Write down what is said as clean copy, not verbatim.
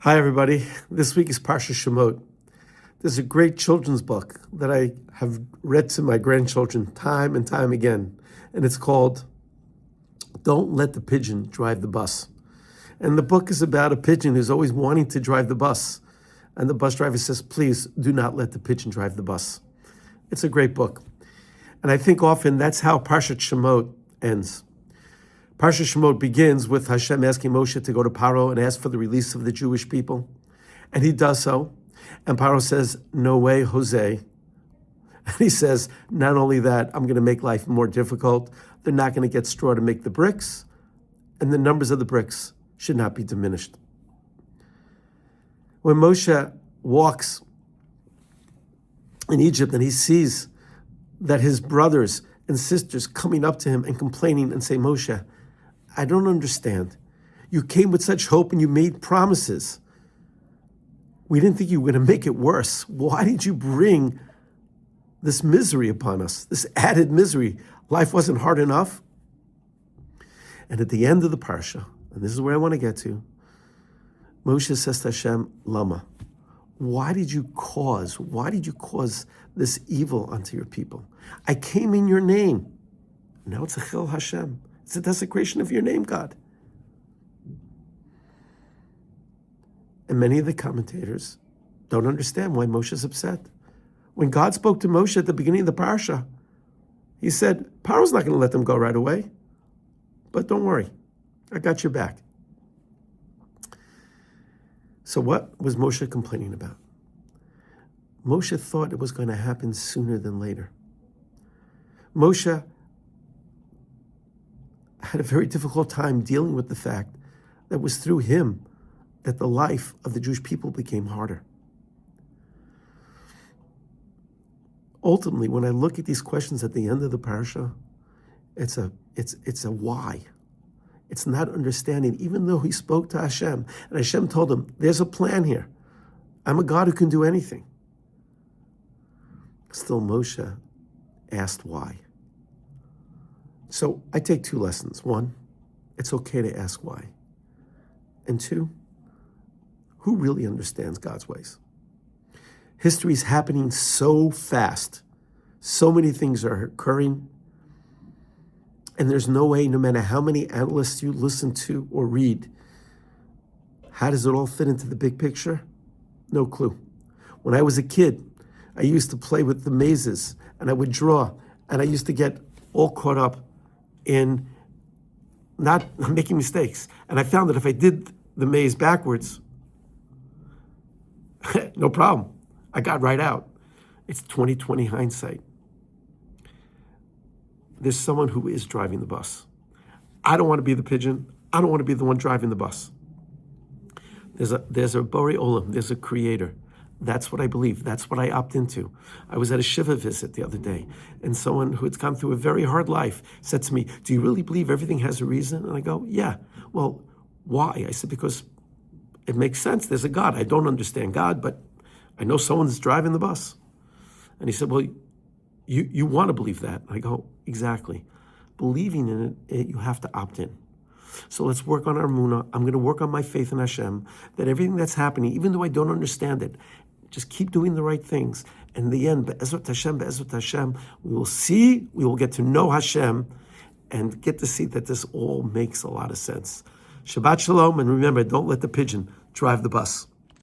Hi, everybody. This week is Parsha Shemot. There's a great children's book that I have read to my grandchildren time and time again, and it's called Don't Let the Pigeon Drive the Bus. And the book is about a pigeon who's always wanting to drive the bus. And the bus driver says, please do not let the pigeon drive the bus. It's a great book. And I think often that's how Parshat Shemot ends. Parshat Shemot begins with Hashem asking Moshe to go to Paro and ask for the release of the Jewish people. And he does so. And Paro says, no way, Jose. And he says, not only that, I'm going to make life more difficult. They're not going to get straw to make the bricks. And the numbers of the bricks should not be diminished. When Moshe walks in Egypt and he sees that his brothers and sisters coming up to him and complaining and say, Moshe, I don't understand. You came with such hope and you made promises. We didn't think you were going to make it worse. Why did you bring this misery upon us, this added misery? Life wasn't hard enough? And at the end of the parsha, and this is where I want to get to, Moshe says to Hashem, Lama, why did you cause this evil unto your people? I came in your name. Now it's a chil Hashem. It's a desecration of your name, God. And many of the commentators don't understand why Moshe is upset. When God spoke to Moshe at the beginning of the parsha, he said, Paro's not going to let them go right away. But don't worry, I got your back. So what was Moshe complaining about? Moshe thought it was going to happen sooner than later. Moshe had a very difficult time dealing with the fact that it was through him that the life of the Jewish people became harder. Ultimately, when I look at these questions at the end of the parsha, it's a why. It's not understanding, even though he spoke to Hashem, and Hashem told him, there's a plan here. I'm a God who can do anything. Still, Moshe asked why. So I take two lessons. One, it's okay to ask why. And two, who really understands God's ways? History is happening so fast. So many things are occurring. And there's no way, no matter how many analysts you listen to or read, how does it all fit into the big picture? No clue. When I was a kid, I used to play with the mazes and I would draw, and I used to get all caught up in not making mistakes. And I found that if I did the maze backwards, no problem. I got right out. It's 20/20 hindsight. There's someone who is driving the bus. I don't want to be the pigeon. I don't want to be the one driving the bus. There's a Borei Olam. There's a creator. That's what I believe. That's what I opt into. I was at a Shiva visit the other day, and someone who had gone through a very hard life said to me, do you really believe everything has a reason? And I go, yeah. Well, why? I said, because it makes sense. There's a God. I don't understand God, but I know someone's driving the bus. And he said, well, you want to believe that. I go, exactly. Believing in it, you have to opt in. So let's work on our emunah. I'm going to work on my faith in Hashem, that everything that's happening, even though I don't understand it, just keep doing the right things. And in the end, be'ezrat Hashem, we will get to know Hashem and get to see that this all makes a lot of sense. Shabbat Shalom, and remember, don't let the pigeon drive the bus.